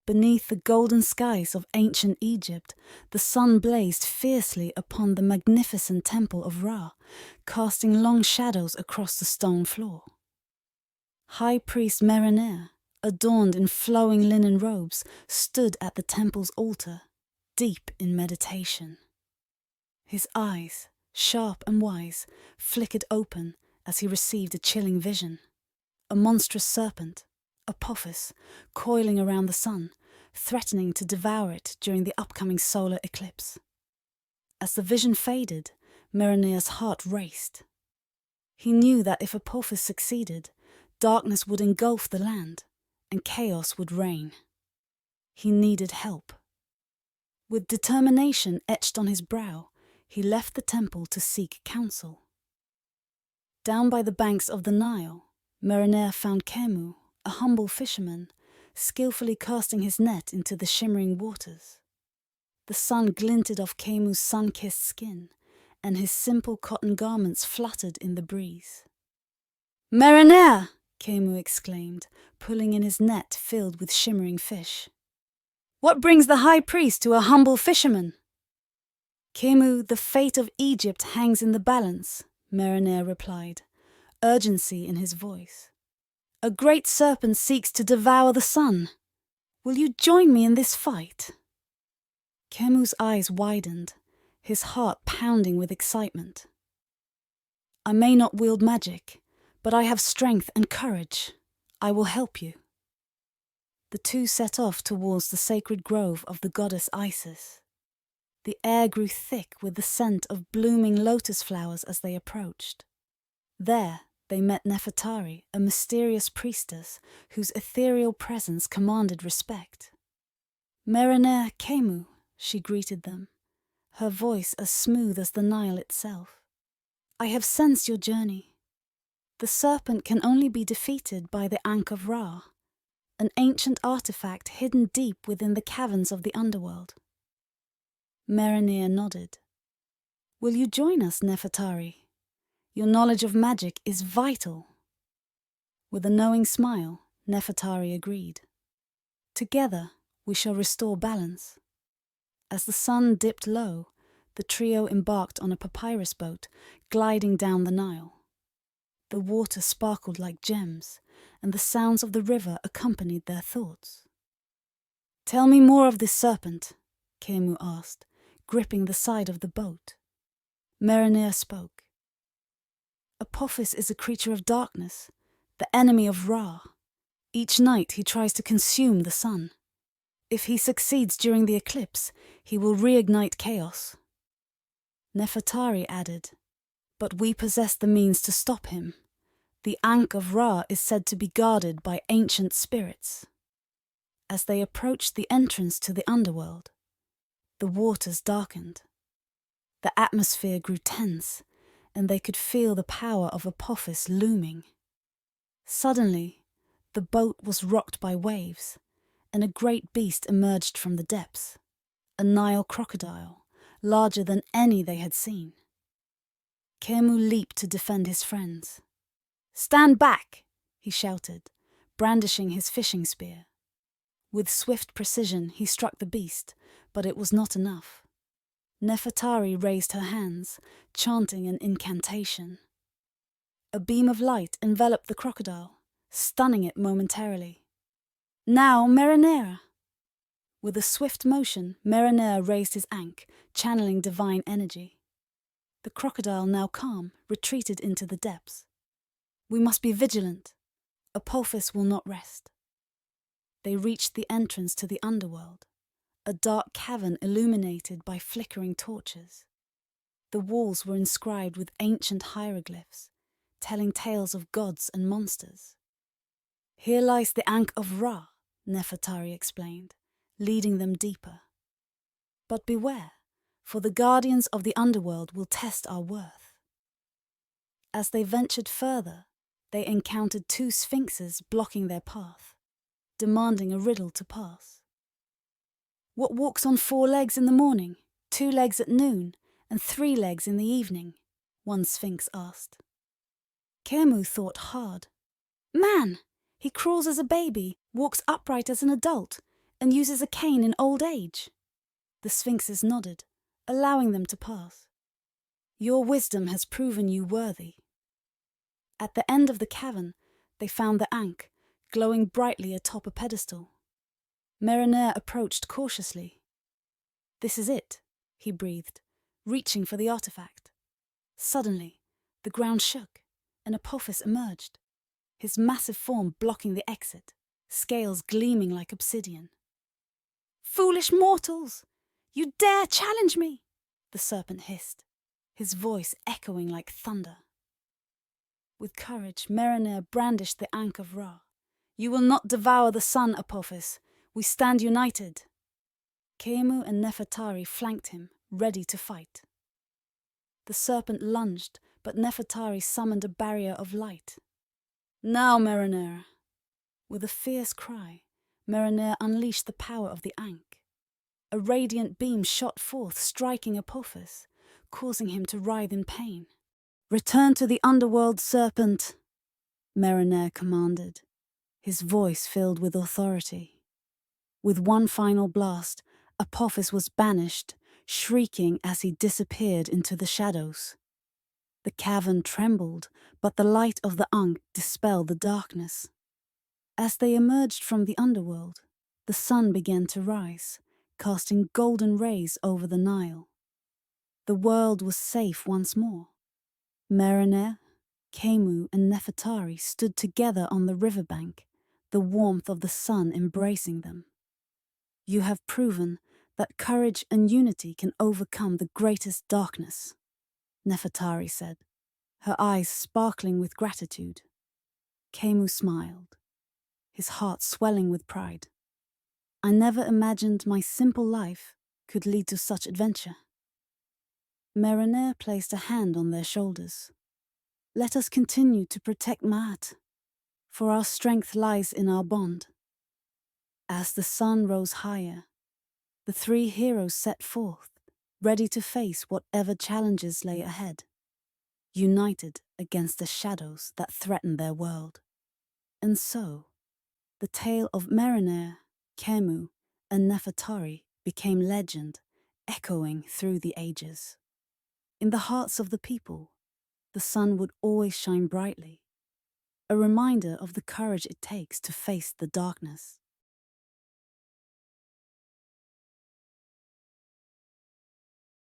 Beneath the golden skies of ancient Egypt, the sun blazed fiercely upon the magnificent temple of Ra, casting long shadows across the stone floor. High priest Merener, adorned in flowing linen robes, stood at the temple's altar, deep in meditation. His eyes, sharp and wise, flickered open as he received a chilling vision. A monstrous serpent, Apophis, coiling around the sun, threatening to devour it during the upcoming solar eclipse. As the vision faded, Merener's heart raced. He knew that if Apophis succeeded, darkness would engulf the land, and chaos would reign. He needed help. With determination etched on his brow, he left the temple to seek counsel. Down by the banks of the Nile, Merener found Khemu, a humble fisherman, skillfully casting his net into the shimmering waters. The sun glinted off Khemu's sun-kissed skin, and his simple cotton garments fluttered in the breeze. "Merener!" Khemu exclaimed, pulling in his net filled with shimmering fish. "What brings the high priest to a humble fisherman?" "Khemu, the fate of Egypt hangs in the balance," Merener replied, urgency in his voice. "A great serpent seeks to devour the sun. Will you join me in this fight?" Khemu's eyes widened, his heart pounding with excitement. "I may not wield magic, but I have strength and courage. I will help you." The two set off towards the sacred grove of the goddess Isis. The air grew thick with the scent of blooming lotus flowers as they approached. There they met Nefertari, a mysterious priestess whose ethereal presence commanded respect. "Merener, Khemu," she greeted them, her voice as smooth as the Nile itself. "I have sensed your journey. The serpent can only be defeated by the Ankh of Ra, an ancient artifact hidden deep within the caverns of the underworld." Merener nodded. "Will you join us, Nefertari? Your knowledge of magic is vital." With a knowing smile, Nefertari agreed. "Together we shall restore balance." As the sun dipped low, the trio embarked on a papyrus boat, gliding down the Nile. The water sparkled like gems, and the sounds of the river accompanied their thoughts. "Tell me more of this serpent," Khemu asked, gripping the side of the boat. Merener spoke. "Apophis is a creature of darkness, the enemy of Ra. Each night he tries to consume the sun. If he succeeds during the eclipse, he will reignite chaos." Nefertari added, "But we possess the means to stop him. The Ankh of Ra is said to be guarded by ancient spirits." As they approached the entrance to the underworld, the waters darkened. The atmosphere grew tense, and they could feel the power of Apophis looming. Suddenly, the boat was rocked by waves, and a great beast emerged from the depths, a Nile crocodile, larger than any they had seen. Khemu leaped to defend his friends. "Stand back!" he shouted, brandishing his fishing spear. With swift precision he struck the beast, but it was not enough. Nefertari raised her hands, chanting an incantation. A beam of light enveloped the crocodile, stunning it momentarily. "Now, Merener!" With a swift motion, Merener raised his ankh, channeling divine energy. The crocodile, now calm, retreated into the depths. "We must be vigilant. Apophis will not rest." They reached the entrance to the underworld, a dark cavern illuminated by flickering torches. The walls were inscribed with ancient hieroglyphs, telling tales of gods and monsters. "Here lies the Ankh of Ra," Nefertari explained, leading them deeper. "But beware, for the guardians of the underworld will test our worth." As they ventured further, they encountered two sphinxes blocking their path, demanding a riddle to pass. "What walks on 4 legs in the morning, 2 legs at noon, and 3 legs in the evening?" one sphinx asked. Khemu thought hard. "Man! He crawls as a baby, walks upright as an adult, and uses a cane in old age. The sphinxes nodded, allowing them to pass. Your wisdom has proven you worthy. At the end of the cavern, they found the Ankh, glowing brightly atop a pedestal. Meriner approached cautiously. "This is it," he breathed, reaching for the artifact. Suddenly, the ground shook, and Apophis emerged, his massive form blocking the exit, scales gleaming like obsidian. "Foolish mortals! You dare challenge me!" the serpent hissed, his voice echoing like thunder. With courage, Meriner brandished the Ankh of Ra. "You will not devour the sun, Apophis. We stand united." Khemu and Nefertari flanked him, ready to fight. The serpent lunged, but Nefertari summoned a barrier of light. "Now, Meriner!" With a fierce cry, Meriner unleashed the power of the Ankh. A radiant beam shot forth, striking Apophis, causing him to writhe in pain. "Return to the underworld, Serpent," Meriner commanded, his voice filled with authority. With one final blast, Apophis was banished, shrieking as he disappeared into the shadows. The cavern trembled, but the light of the Ankh dispelled the darkness. As they emerged from the underworld, the sun began to rise, casting golden rays over the Nile. The world was safe once more. Meriner, Khemu, and Nefertari stood together on the riverbank, the warmth of the sun embracing them. "You have proven that courage and unity can overcome the greatest darkness," Nefertari said, her eyes sparkling with gratitude. Khemu smiled, his heart swelling with pride. "I never imagined my simple life could lead to such adventure." Meriner placed a hand on their shoulders. "Let us continue to protect Ma'at, for our strength lies in our bond." As the sun rose higher, the three heroes set forth, ready to face whatever challenges lay ahead, united against the shadows that threatened their world. And so, the tale of Meriner, Khemu, and Nefertari became legend, echoing through the ages. In the hearts of the people, the sun would always shine brightly, a reminder of the courage it takes to face the darkness.